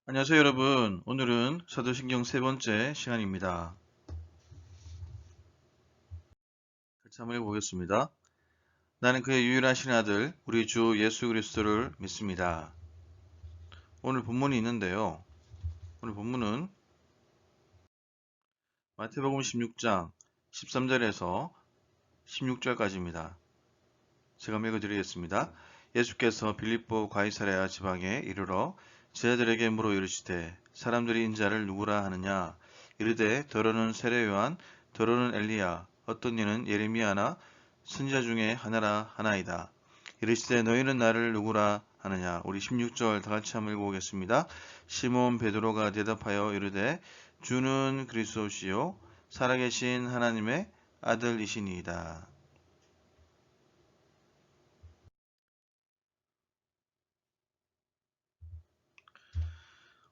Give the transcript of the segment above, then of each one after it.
안녕하세요 여러분. 오늘은 사도신경 세 번째 시간입니다. 같이 한번 해보겠습니다. 나는 그의 유일하신 아들 우리 주 예수 그리스도를 믿습니다. 오늘 본문이 있는데요. 오늘 본문은 마태복음 16장 13절에서 16절까지입니다. 제가 한번 읽어드리겠습니다. 예수께서 빌립보 가이사랴 지방에 이르러 제자들에게 물어 이르시되 사람들이 인자를 누구라 하느냐 이르되 더러는 세례 요한 더러는 엘리야 어떤 이는 예레미야나 선지자 중에 하나라 하나이다. 이르시되 너희는 나를 누구라 하느냐. 우리 16절 다 같이 한번 읽어보겠습니다. 시몬 베드로가 대답하여 이르되 주는 그리스도시요 살아계신 하나님의 아들이시니이다.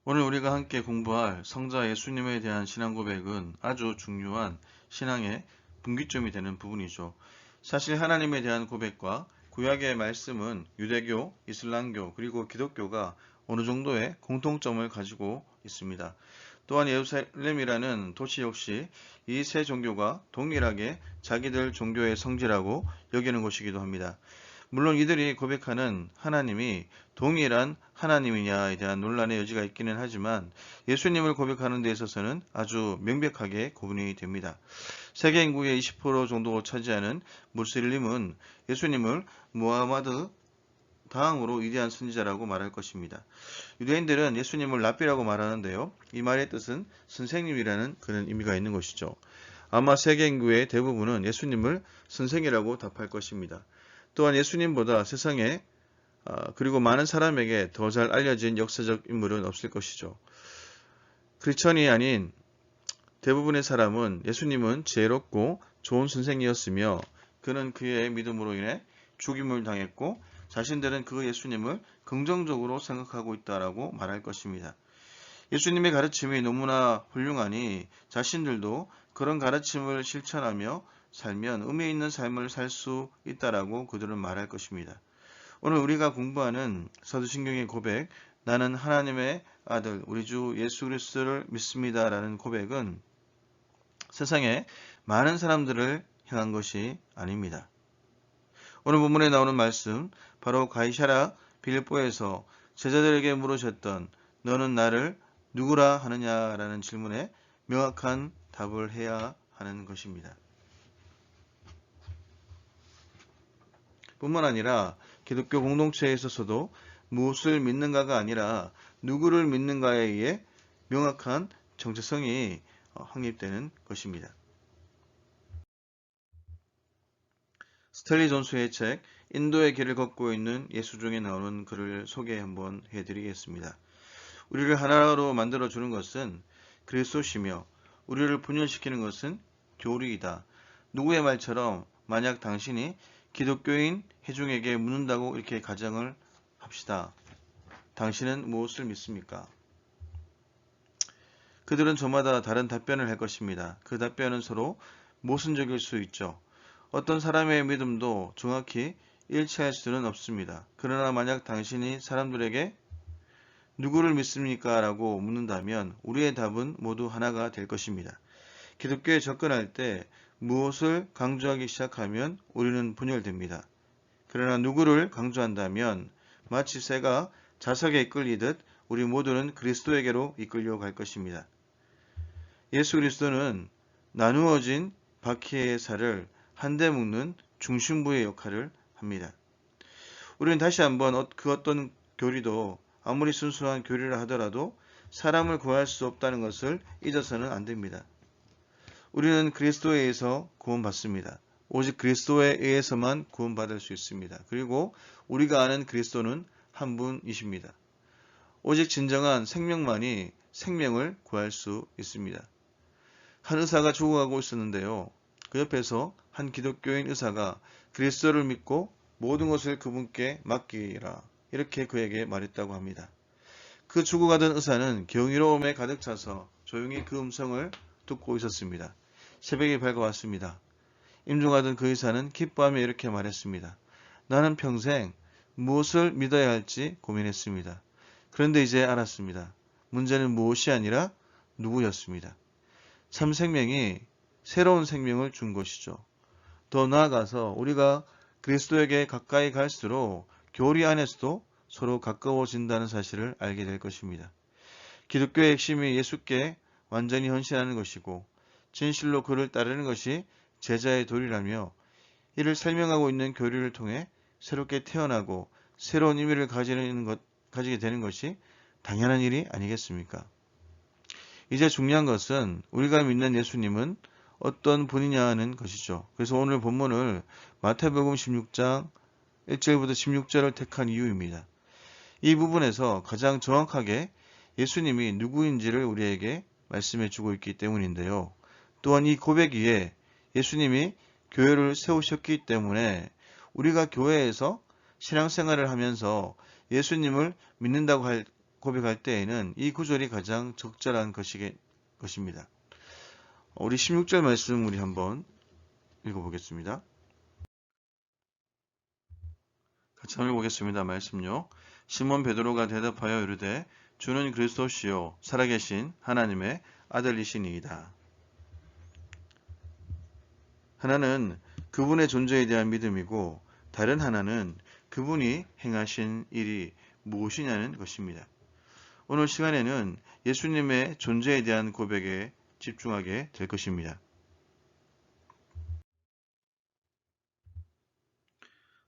오늘 우리가 함께 공부할 성자 예수님에 대한 신앙 고백은 아주 중요한 신앙의 분기점이 되는 부분이죠. 사실 하나님에 대한 고백과 구약의 말씀은 유대교, 이슬람교, 그리고 기독교가 어느 정도의 공통점을 가지고 있습니다. 또한 예루살렘이라는 도시 역시 이 세 종교가 동일하게 자기들 종교의 성지라고 여기는 곳이기도 합니다. 물론 이들이 고백하는 하나님이 동일한 하나님이냐에 대한 논란의 여지가 있기는 하지만 예수님을 고백하는 데 있어서는 아주 명백하게 구분이 됩니다. 세계 인구의 20% 정도 차지하는 무슬림은 예수님을 무하마드 다음으로 위대한 선지자라고 말할 것입니다. 유대인들은 예수님을 랍비라고 말하는데요. 이 말의 뜻은 선생님이라는 그런 의미가 있는 것이죠. 아마 세계 인구의 대부분은 예수님을 선생이라고 답할 것입니다. 또한 예수님보다 세상에 그리고 많은 사람에게 더 잘 알려진 역사적 인물은 없을 것이죠. 크리스천이 아닌 대부분의 사람은 예수님은 지혜롭고 좋은 선생이었으며 그는 그의 믿음으로 인해 죽임을 당했고 자신들은 그 예수님을 긍정적으로 생각하고 있다라고 말할 것입니다. 예수님의 가르침이 너무나 훌륭하니 자신들도 그런 가르침을 실천하며 살면 의미 있는 삶을 살 수 있다라고 그들은 말할 것입니다. 오늘 우리가 공부하는 사도신경의 고백, 나는 하나님의 아들, 우리 주 예수 그리스도를 믿습니다라는 고백은 세상에 많은 사람들을 향한 것이 아닙니다. 오늘 본문에 나오는 말씀, 바로 가이사랴 빌립보에서 제자들에게 물으셨던 너는 나를 누구라 하느냐라는 질문에 명확한 답을 해야 하는 것입니다. 뿐만 아니라 기독교 공동체에 있어서도 무엇을 믿는가가 아니라 누구를 믿는가에 의해 명확한 정체성이 확립되는 것입니다. 스텔리 존스의 책 인도의 길을 걷고 있는 예수 중에 나오는 글을 소개 한번 해드리겠습니다. 우리를 하나로 만들어주는 것은 그리스도시며 우리를 분열시키는 것은 교리이다. 누구의 말처럼 만약 당신이 기독교인 회중에게 묻는다고 이렇게 가정을 합시다. 당신은 무엇을 믿습니까? 그들은 저마다 다른 답변을 할 것입니다. 그 답변은 서로 모순적일 수 있죠. 어떤 사람의 믿음도 정확히 일치할 수는 없습니다. 그러나 만약 당신이 사람들에게 누구를 믿습니까? 라고 묻는다면 우리의 답은 모두 하나가 될 것입니다. 기독교에 접근할 때 무엇을 강조하기 시작하면 우리는 분열됩니다. 그러나 누구를 강조한다면 마치 새가 자석에 이끌리듯 우리 모두는 그리스도에게로 이끌려 갈 것입니다. 예수 그리스도는 나누어진 바퀴의 살을 한데 묶는 중심부의 역할을 합니다. 우리는 다시 한번 그 어떤 교리도 아무리 순수한 교리라 하더라도 사람을 구할 수 없다는 것을 잊어서는 안 됩니다. 우리는 그리스도에 의해서 구원받습니다. 오직 그리스도에 의해서만 구원받을 수 있습니다. 그리고 우리가 아는 그리스도는 한 분이십니다. 오직 진정한 생명만이 생명을 구할 수 있습니다. 한 의사가 죽어가고 있었는데요. 그 옆에서 한 기독교인 의사가 그리스도를 믿고 모든 것을 그분께 맡기라 이렇게 그에게 말했다고 합니다. 그 죽어가던 의사는 경이로움에 가득 차서 조용히 그 음성을 듣고 있었습니다. 새벽이 밝아왔습니다. 임종하던 그 의사는 기뻐하며 이렇게 말했습니다. 나는 평생 무엇을 믿어야 할지 고민했습니다. 그런데 이제 알았습니다. 문제는 무엇이 아니라 누구였습니다. 참 생명이 새로운 생명을 준 것이죠. 더 나아가서 우리가 그리스도에게 가까이 갈수록 교리 안에서도 서로 가까워진다는 사실을 알게 될 것입니다. 기독교의 핵심이 예수께 완전히 헌신하는 것이고 진실로 그를 따르는 것이 제자의 도리라며 이를 설명하고 있는 교리를 통해 새롭게 태어나고 새로운 의미를 가지게 되는 것이 당연한 일이 아니겠습니까? 이제 중요한 것은 우리가 믿는 예수님은 어떤 분이냐는 것이죠. 그래서 오늘 본문을 마태복음 16장 1절부터 16절을 택한 이유입니다. 이 부분에서 가장 정확하게 예수님이 누구인지를 우리에게 말씀해 주고 있기 때문인데요. 또한 이 고백 위에 예수님이 교회를 세우셨기 때문에 우리가 교회에서 신앙생활을 하면서 예수님을 믿는다고 고백할 때에는 이 구절이 가장 적절한 것입니다. 우리 16절 말씀 우리 한번 읽어보겠습니다. 같이 한번 읽어보겠습니다. 말씀요. 시몬 베드로가 대답하여 이르되 주는 그리스도시요 살아계신 하나님의 아들이시니이다. 하나는 그분의 존재에 대한 믿음이고 다른 하나는 그분이 행하신 일이 무엇이냐는 것입니다. 오늘 시간에는 예수님의 존재에 대한 고백에 집중하게 될 것입니다.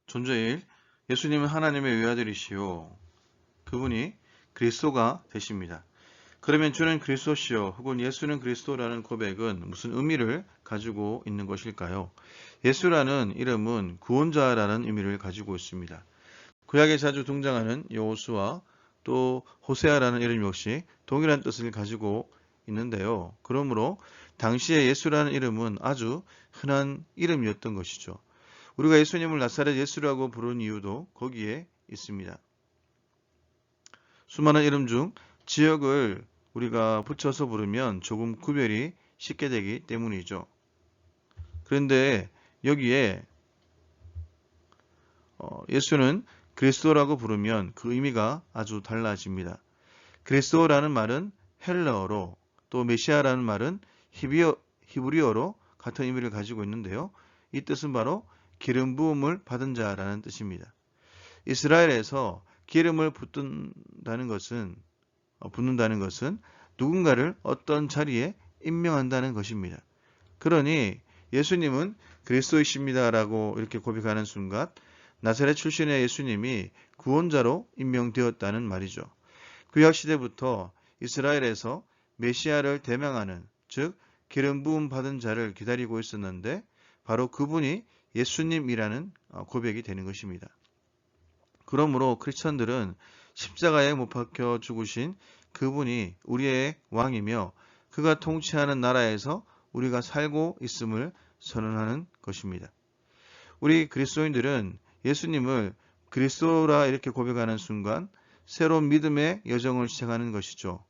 존재일 예수님은 하나님의 외아들이시요 그분이 그리스도가 되십니다. 그러면 주는 그리스도시요 혹은 예수는 그리스도라는 고백은 무슨 의미를 가지고 있는 것일까요? 예수라는 이름은 구원자라는 의미를 가지고 있습니다. 구약에 자주 등장하는 여호수아 또 호세아라는 이름 역시 동일한 뜻을 가지고 있는데요. 그러므로 당시에 예수라는 이름은 아주 흔한 이름이었던 것이죠. 우리가 예수님을 나사렛 예수라고 부르는 이유도 거기에 있습니다. 수많은 이름 중 지역을 우리가 붙여서 부르면 조금 구별이 쉽게 되기 때문이죠. 그런데 여기에 예수는 그리스도라고 부르면 그 의미가 아주 달라집니다. 그리스도라는 말은 헬라어로 또 메시아라는 말은 히브리어로 같은 의미를 가지고 있는데요. 이 뜻은 바로 기름 부음을 받은 자라는 뜻입니다. 이스라엘에서 기름을 붓는다는 것은 누군가를 어떤 자리에 임명한다는 것입니다. 그러니 예수님은 그리스도이십니다라고 이렇게 고백하는 순간 나사렛 출신의 예수님이 구원자로 임명되었다는 말이죠. 구약시대부터 이스라엘에서 메시아를 대명하는 즉 기름 부음 받은 자를 기다리고 있었는데 바로 그분이 예수님이라는 고백이 되는 것입니다. 그러므로 크리스천들은 십자가에 못 박혀 죽으신 그분이 우리의 왕이며 그가 통치하는 나라에서 우리가 살고 있음을 선언하는 것입니다. 우리 그리스도인들은 예수님을 그리스도라 이렇게 고백하는 순간 새로운 믿음의 여정을 시작하는 것이죠.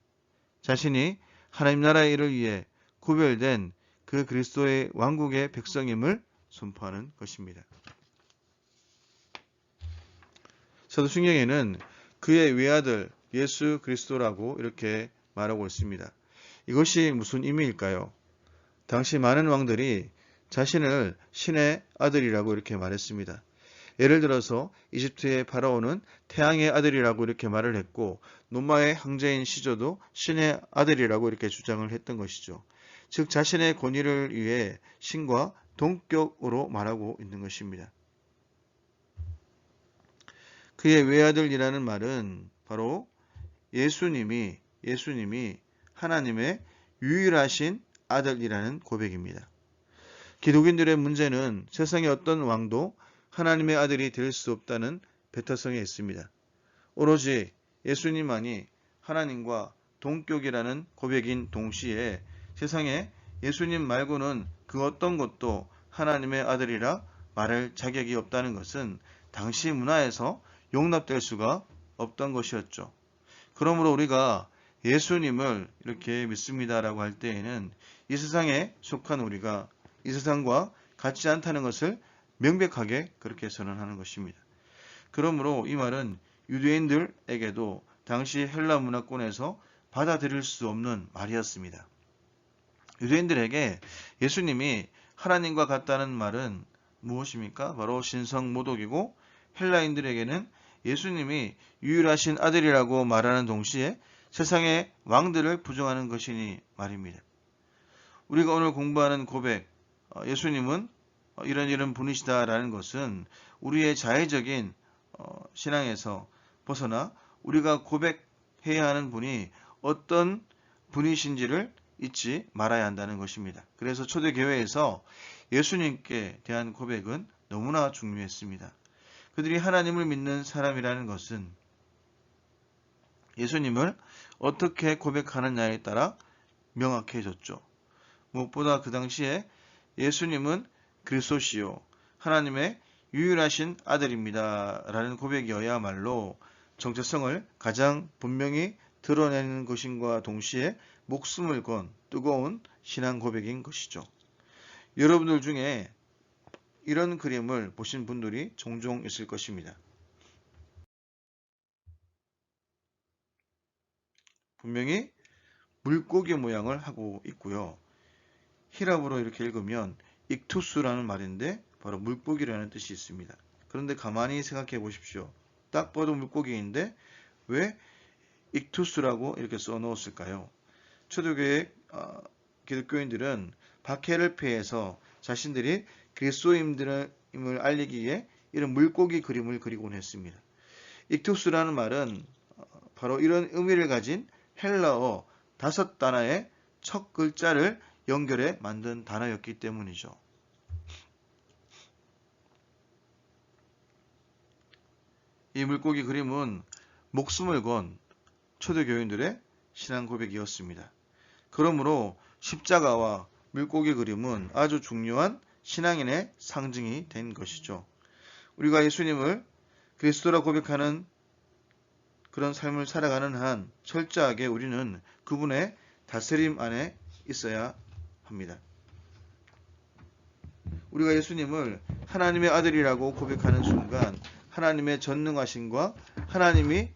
자신이 하나님 나라의 일을 위해 구별된 그 그리스도의 왕국의 백성임을 선포하는 것입니다. 사도신경에는 그의 외아들 예수 그리스도라고 이렇게 말하고 있습니다. 이것이 무슨 의미일까요? 당시 많은 왕들이 자신을 신의 아들이라고 이렇게 말했습니다. 예를 들어서 이집트의 파라오는 태양의 아들이라고 이렇게 말을 했고 노마의 황제인 시조도 신의 아들이라고 이렇게 주장을 했던 것이죠. 즉 자신의 권위를 위해 신과 동격으로 말하고 있는 것입니다. 그의 외아들이라는 말은 바로 예수님이 하나님의 유일하신 아들이라는 고백입니다. 기독인들의 문제는 세상의 어떤 왕도 하나님의 아들이 될 수 없다는 배타성에 있습니다. 오로지 예수님만이 하나님과 동격이라는 고백인 동시에 세상에 예수님 말고는 그 어떤 것도 하나님의 아들이라 말할 자격이 없다는 것은 당시 문화에서 용납될 수가 없던 것이었죠. 그러므로 우리가 예수님을 이렇게 믿습니다라고 할 때에는 이 세상에 속한 우리가 이 세상과 같지 않다는 것을 명백하게 그렇게 선언하는 것입니다. 그러므로 이 말은 유대인들에게도 당시 헬라 문화권에서 받아들일 수 없는 말이었습니다. 유대인들에게 예수님이 하나님과 같다는 말은 무엇입니까? 바로 신성모독이고, 헬라인들에게는 예수님이 유일하신 아들이라고 말하는 동시에 세상의 왕들을 부정하는 것이니 말입니다. 우리가 오늘 공부하는 고백, 예수님은 이런 분이시다라는 것은 우리의 자의적인 신앙에서 벗어나 우리가 고백해야 하는 분이 어떤 분이신지를 잊지 말아야 한다는 것입니다. 그래서 초대교회에서 예수님께 대한 고백은 너무나 중요했습니다. 그들이 하나님을 믿는 사람이라는 것은 예수님을 어떻게 고백하느냐에 따라 명확해졌죠. 무엇보다 그 당시에 예수님은 그리스도시요 하나님의 유일하신 아들입니다 라는 고백이어야말로 정체성을 가장 분명히 드러내는 것인과 동시에 목숨을 건 뜨거운 신앙 고백인 것이죠. 여러분들 중에 이런 그림을 보신 분들이 종종 있을 것입니다. 분명히 물고기 모양을 하고 있고요. 히랍어로 이렇게 읽으면 익투스라는 말인데 바로 물고기라는 뜻이 있습니다. 그런데 가만히 생각해 보십시오. 딱 봐도 물고기인데 왜 익투스라고 이렇게 써 넣었을까요? 초대교회 기독교인들은 박해를 피해서 자신들이 그리스도인임을 알리기 위해 이런 물고기 그림을 그리곤 했습니다. 익투스라는 말은 바로 이런 의미를 가진 헬라어 5단어의 첫 글자를 연결해 만든 단어였기 때문이죠. 이 물고기 그림은 목숨을 건 초대교인들의 신앙 고백이었습니다. 그러므로 십자가와 물고기 그림은 아주 중요한 신앙인의 상징이 된 것이죠. 우리가 예수님을 그리스도라 고백하는 그런 삶을 살아가는 한 철저하게 우리는 그분의 다스림 안에 있어야 합니다. 우리가 예수님을 하나님의 아들이라고 고백하는 순간 하나님의 전능하심과 하나님이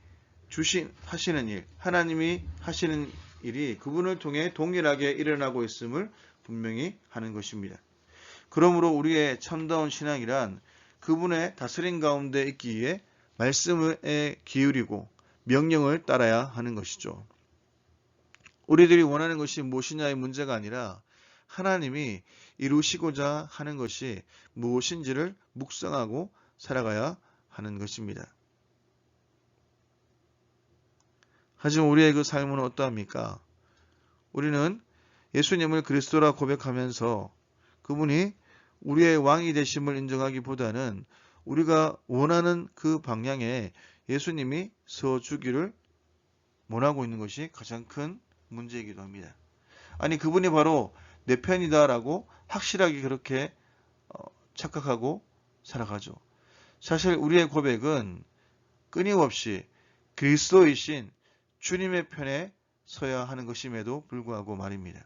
하시는 일, 하나님이 하시는 일이 그분을 통해 동일하게 일어나고 있음을 분명히 하는 것입니다. 그러므로 우리의 참다운 신앙이란 그분의 다스림 가운데 있기 위해 말씀에 기울이고 명령을 따라야 하는 것이죠. 우리들이 원하는 것이 무엇이냐의 문제가 아니라 하나님이 이루시고자 하는 것이 무엇인지를 묵상하고 살아가야 하는 것입니다. 하지만 우리의 그 삶은 어떠합니까? 우리는 예수님을 그리스도라 고백하면서 그분이 우리의 왕이 되심을 인정하기보다는 우리가 원하는 그 방향에 예수님이 서주기를 원하고 있는 것이 가장 큰 문제이기도 합니다. 아니 그분이 바로 내 편이다라고 확실하게 그렇게 착각하고 살아가죠. 사실 우리의 고백은 끊임없이 그리스도이신 주님의 편에 서야 하는 것임에도 불구하고 말입니다.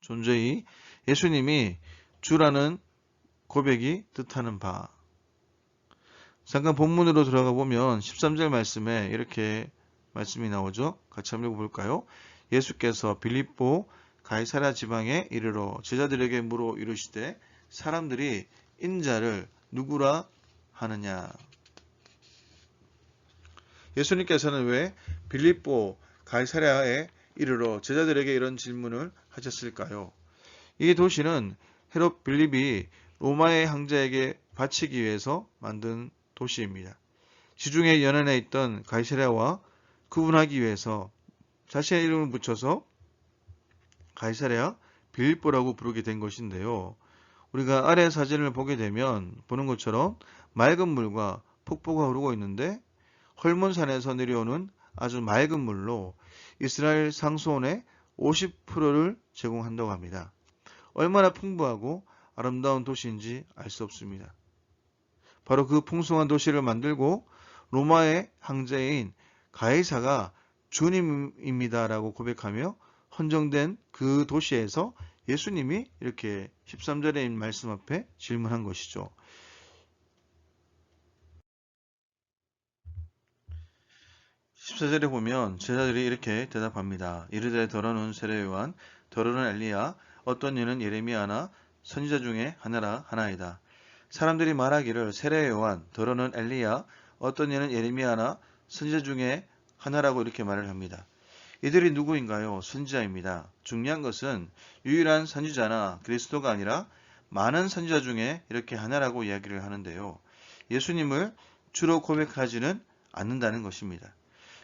존재히 예수님이 주라는 고백이 뜻하는 바. 잠깐 본문으로 들어가 보면 13절 말씀에 이렇게 말씀이 나오죠. 같이 한번 읽어볼까요? 예수께서 빌립보 가이사랴 지방에 이르러 제자들에게 물어 이르시되 사람들이 인자를 누구라 하느냐. 예수님께서는 왜 빌립보 가이사랴에 이르러 제자들에게 이런 질문을 하셨을까요? 이 도시는 헤롯 빌립이 로마의 황제에게 바치기 위해서 만든 도시입니다. 지중해 연안에 있던 가이사랴와 구분하기 위해서 자신의 이름을 붙여서 가이사랴 빌립보라고 부르게 된 것인데요. 우리가 아래 사진을 보게 되면 보는 것처럼 맑은 물과 폭포가 흐르고 있는데 헐몬산에서 내려오는 아주 맑은 물로 이스라엘 상수원의 50%를 제공한다고 합니다. 얼마나 풍부하고 아름다운 도시인지 알 수 없습니다. 바로 그 풍성한 도시를 만들고 로마의 황제인 가이사가 주님입니다라고 고백하며 헌정된 그 도시에서 예수님이 이렇게 13절의 말씀 앞에 질문한 것이죠. 14절에 보면 제자들이 이렇게 대답합니다. 이르되 더러는 세례 요한, 더러는 엘리야, 어떤 이는 예레미야나 선지자 중에 하나라 하나이다. 사람들이 말하기를 세례 요한, 더러는 엘리야, 어떤 이는 예레미야나 선지자 중에 하나라고 이렇게 말을 합니다. 이들이 누구인가요? 선지자입니다. 중요한 것은 유일한 선지자나 그리스도가 아니라 많은 선지자 중에 이렇게 하나라고 이야기를 하는데요. 예수님을 주로 고백하지는 않는다는 것입니다.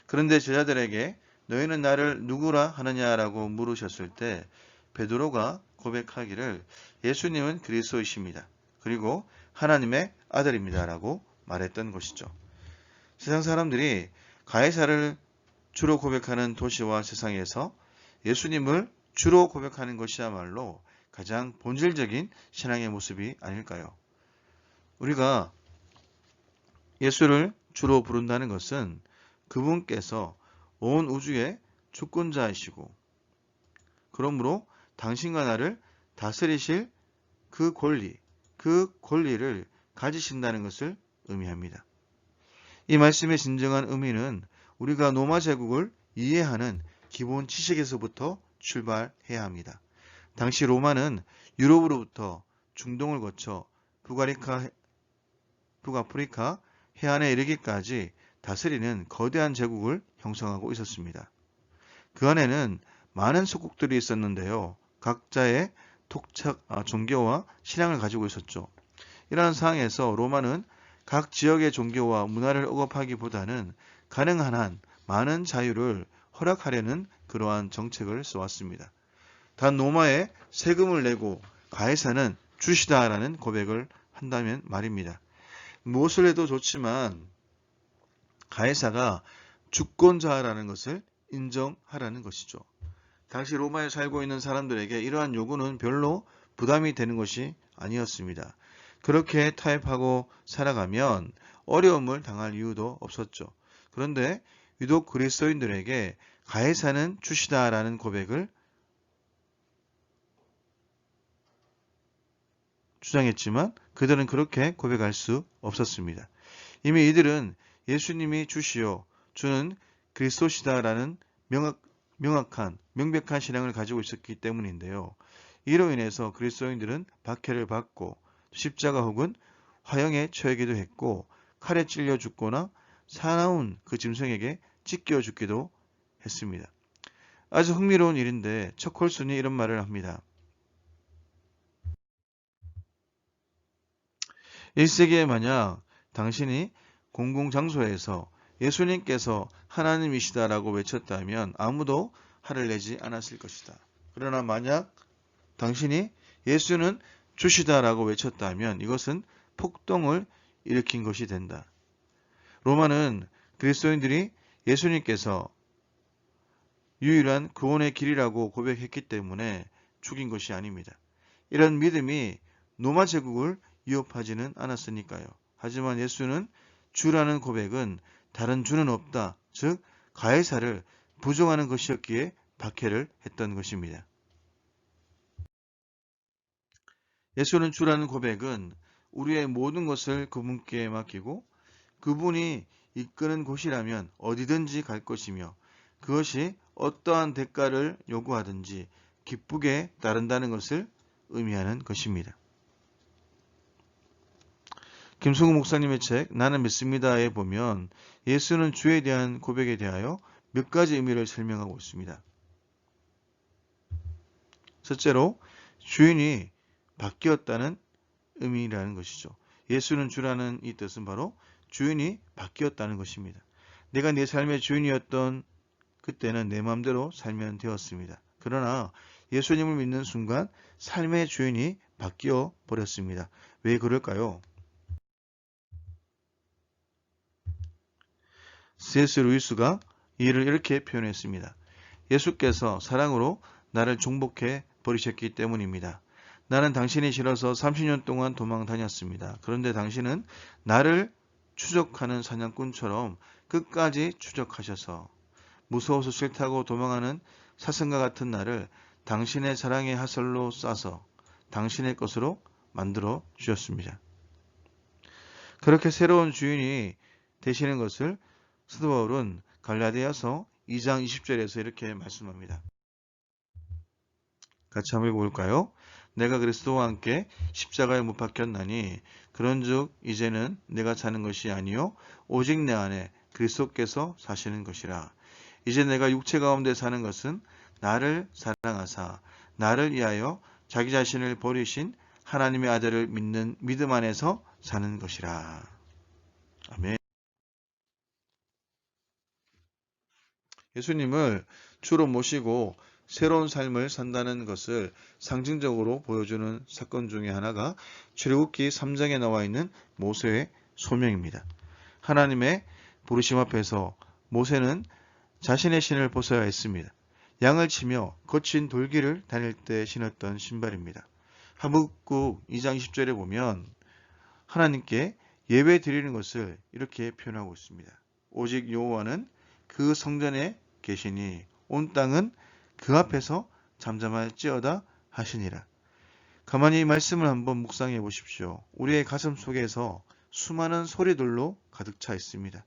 그런데 제자들에게 너희는 나를 누구라 하느냐라고 물으셨을 때 베드로가 고백하기를 예수님은 그리스도이십니다. 그리고 하나님의 아들입니다라고 말했던 것이죠. 세상 사람들이 가이사를 주로 고백하는 도시와 세상에서 예수님을 주로 고백하는 것이야말로 가장 본질적인 신앙의 모습이 아닐까요? 우리가 예수를 주로 부른다는 것은 그분께서 온 우주의 주권자이시고 그러므로 당신과 나를 다스리실 그 권리를 가지신다는 것을 의미합니다. 이 말씀의 진정한 의미는 우리가 로마 제국을 이해하는 기본 지식에서부터 출발해야 합니다. 당시 로마는 유럽으로부터 중동을 거쳐 북아프리카 해안에 이르기까지 다스리는 거대한 제국을 형성하고 있었습니다. 그 안에는 많은 속국들이 있었는데요. 각자의 종교와 신앙을 가지고 있었죠. 이러한 상황에서 로마는 각 지역의 종교와 문화를 억압하기보다는 가능한 한 많은 자유를 허락하려는 그러한 정책을 써왔습니다. 단 로마에 세금을 내고 가이사는 주시다라는 고백을 한다면 말입니다. 무엇을 해도 좋지만 가이사가 주권자라는 것을 인정하라는 것이죠. 당시 로마에 살고 있는 사람들에게 이러한 요구는 별로 부담이 되는 것이 아니었습니다. 그렇게 타협하고 살아가면 어려움을 당할 이유도 없었죠. 그런데 유독 그리스도인들에게 가이사는 주시다라는 고백을 주장했지만 그들은 그렇게 고백할 수 없었습니다. 이미 이들은 예수님이 주시오, 주는 그리스도시다라는 명백한 신앙을 가지고 있었기 때문인데요. 이로 인해서 그리스도인들은 박해를 받고 십자가 혹은 화형에 처하기도 했고 칼에 찔려 죽거나 사나운 그 짐승에게 찢겨 죽기도 했습니다. 아주 흥미로운 일인데 척홀순이 이런 말을 합니다. 1세기에 만약 당신이 공공장소에서 예수님께서 하나님이시다라고 외쳤다면 아무도 화를 내지 않았을 것이다. 그러나 만약 당신이 예수는 주시다라고 외쳤다면 이것은 폭동을 일으킨 것이 된다. 로마는 그리스도인들이 예수님께서 유일한 구원의 길이라고 고백했기 때문에 죽인 것이 아닙니다. 이런 믿음이 로마 제국을 위협하지는 않았으니까요. 하지만 예수는 주라는 고백은 다른 주는 없다. 즉 가이사를 부정하는 것이었기에 박해를 했던 것입니다. 예수는 주라는 고백은 우리의 모든 것을 그분께 맡기고 그분이 이끄는 곳이라면 어디든지 갈 것이며 그것이 어떠한 대가를 요구하든지 기쁘게 따른다는 것을 의미하는 것입니다. 김승우 목사님의 책 나는 믿습니다에 보면 예수는 주에 대한 고백에 대하여 몇 가지 의미를 설명하고 있습니다. 첫째로 주인이 바뀌었다는 의미라는 것이죠. 예수는 주라는 이 뜻은 바로 주인이 바뀌었다는 것입니다. 내가 내 삶의 주인이었던 그때는 내 마음대로 살면 되었습니다. 그러나 예수님을 믿는 순간 삶의 주인이 바뀌어 버렸습니다. 왜 그럴까요? C.S. 루이스가 이를 이렇게 표현했습니다. 예수께서 사랑으로 나를 중복해 버리셨기 때문입니다. 나는 당신이 싫어서 30년 동안 도망 다녔습니다. 그런데 당신은 나를 추적하는 사냥꾼처럼 끝까지 추적하셔서 무서워서 싫다고 도망하는 사슴과 같은 나를 당신의 사랑의 하설로 싸서 당신의 것으로 만들어 주셨습니다. 그렇게 새로운 주인이 되시는 것을 사도 바울은 갈라디아서 2장 20절에서 이렇게 말씀합니다. 같이 한번 볼까요? 내가 그리스도와 함께 십자가에 못 박혔나니 그런즉 이제는 내가 사는 것이 아니요 오직 내 안에 그리스도께서 사시는 것이라. 이제 내가 육체 가운데 사는 것은 나를 사랑하사 나를 위하여 자기 자신을 버리신 하나님의 아들을 믿는 믿음 안에서 사는 것이라. 아멘. 예수님을 주로 모시고 새로운 삶을 산다는 것을 상징적으로 보여주는 사건 중에 하나가 출애굽기 3장에 나와 있는 모세의 소명입니다. 하나님의 부르심 앞에서 모세는 자신의 신을 벗어야 했습니다. 양을 치며 거친 돌길을 다닐 때 신었던 신발입니다. 하박국 2장 10절에 보면 하나님께 예배 드리는 것을 이렇게 표현하고 있습니다. 오직 여호와는 그 성전에 계시니 온 땅은 그 앞에서 잠잠할지어다 하시니라. 가만히 이 말씀을 한번 묵상해 보십시오. 우리의 가슴 속에서 수많은 소리들로 가득 차 있습니다.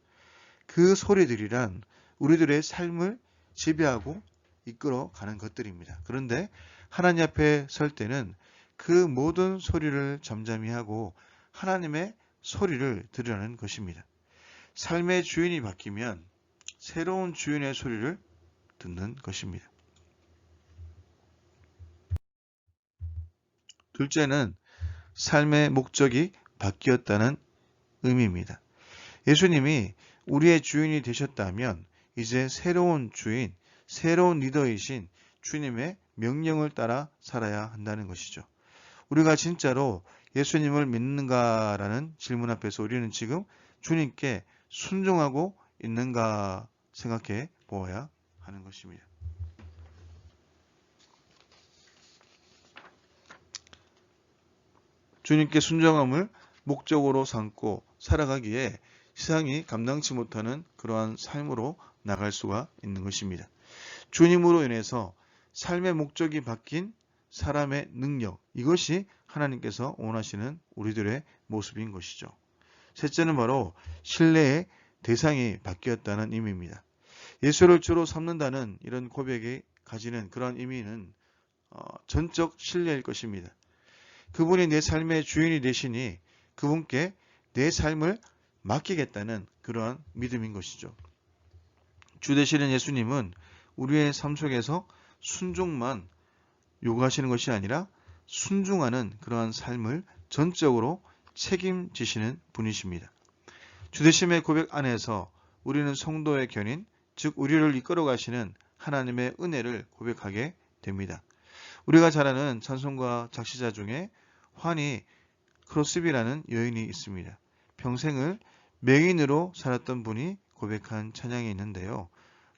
그 소리들이란 우리들의 삶을 지배하고 이끌어 가는 것들입니다. 그런데 하나님 앞에 설 때는 그 모든 소리를 잠잠히 하고 하나님의 소리를 들으라는 것입니다. 삶의 주인이 바뀌면 새로운 주인의 소리를 듣는 것입니다. 둘째는 삶의 목적이 바뀌었다는 의미입니다. 예수님이 우리의 주인이 되셨다면 이제 새로운 주인, 새로운 리더이신 주님의 명령을 따라 살아야 한다는 것이죠. 우리가 진짜로 예수님을 믿는가라는 질문 앞에서 우리는 지금 주님께 순종하고 있는가 생각해 보아야 하는 것입니다. 주님께 순종함을 목적으로 삼고 살아가기에 세상이 감당치 못하는 그러한 삶으로 나갈 수가 있는 것입니다. 주님으로 인해서 삶의 목적이 바뀐 사람의 능력, 이것이 하나님께서 원하시는 우리들의 모습인 것이죠. 셋째는 바로 신뢰의 대상이 바뀌었다는 의미입니다. 예수를 주로 삼는다는 이런 고백이 가지는 그런 의미는 전적 신뢰일 것입니다. 그분이 내 삶의 주인이 되시니 그분께 내 삶을 맡기겠다는 그러한 믿음인 것이죠. 주 되시는 예수님은 우리의 삶 속에서 순종만 요구하시는 것이 아니라 순종하는 그러한 삶을 전적으로 책임지시는 분이십니다. 주되심의 고백 안에서 우리는 성도의 견인, 즉 우리를 이끌어 가시는 하나님의 은혜를 고백하게 됩니다. 우리가 잘 아는 찬송가 작시자 중에 환희 크로스비라는 여인이 있습니다. 평생을 맹인으로 살았던 분이 고백한 찬양이 있는데요.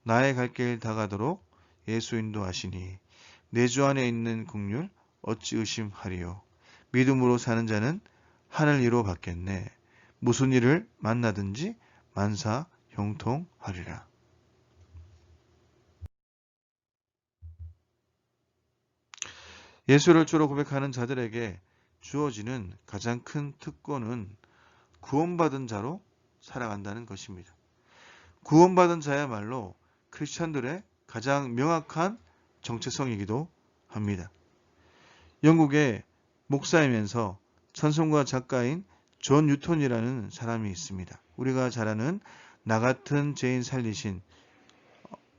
나의 갈 길 다가도록 예수 인도하시니 내 주 안에 있는 긍휼 어찌 의심하리요. 믿음으로 사는 자는 하늘 위로 받겠네. 무슨 일을 만나든지 만사 형통하리라. 예수를 주로 고백하는 자들에게 주어지는 가장 큰 특권은 구원받은 자로 살아간다는 것입니다. 구원받은 자야말로 크리스천들의 가장 명확한 정체성이기도 합니다. 영국의 목사이면서 찬송가 작가인 존 뉴턴이라는 사람이 있습니다. 우리가 잘 아는 나 같은 죄인 살리신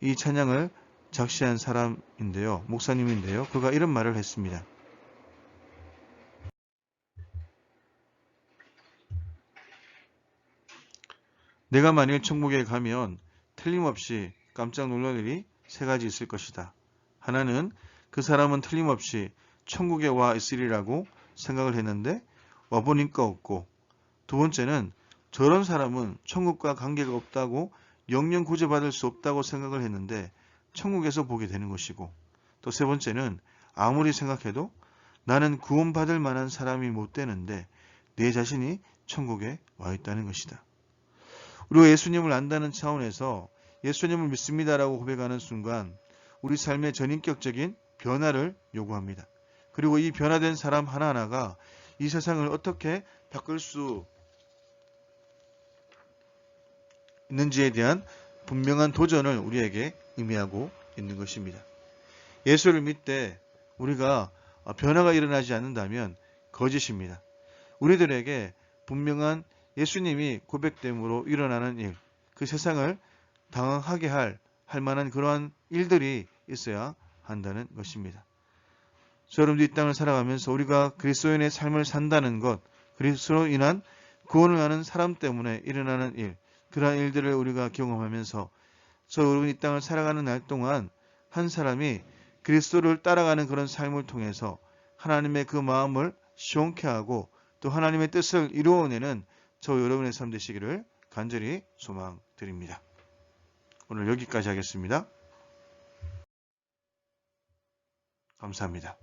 이 찬양을 작시한 사람인데요. 목사님인데요. 그가 이런 말을 했습니다. 내가 만일 천국에 가면 틀림없이 깜짝 놀랄 일이 세 가지 있을 것이다. 하나는 그 사람은 틀림없이 천국에 와 있으리라고 생각을 했는데 와보니까 없고, 두 번째는 저런 사람은 천국과 관계가 없다고 영영 구제받을 수 없다고 생각을 했는데 천국에서 보게 되는 것이고, 또 세 번째는 아무리 생각해도 나는 구원받을 만한 사람이 못 되는데 내 자신이 천국에 와 있다는 것이다. 우리가 예수님을 안다는 차원에서 예수님을 믿습니다라고 고백하는 순간 우리 삶의 전인격적인 변화를 요구합니다. 그리고 이 변화된 사람 하나하나가 이 세상을 어떻게 바꿀 수 있는지에 대한 분명한 도전을 우리에게 의미하고 있는 것입니다. 예수를 믿되 우리가 변화가 일어나지 않는다면 거짓입니다. 우리들에게 분명한 예수님이 고백됨으로 일어나는 일, 그 세상을 당황하게 할 만한 그러한 일들이 있어야 한다는 것입니다. 여러분도 이 땅을 살아가면서 우리가 그리스도인의 삶을 산다는 것, 그리스도로 인한 구원을 하는 사람 때문에 일어나는 일, 그러한 일들을 우리가 경험하면서 여러분 이 땅을 살아가는 날 동안 한 사람이 그리스도를 따라가는 그런 삶을 통해서 하나님의 그 마음을 시원케 하고 또 하나님의 뜻을 이루어내는 여러분의 삶 되시기를 간절히 소망드립니다. 오늘 여기까지 하겠습니다. 감사합니다.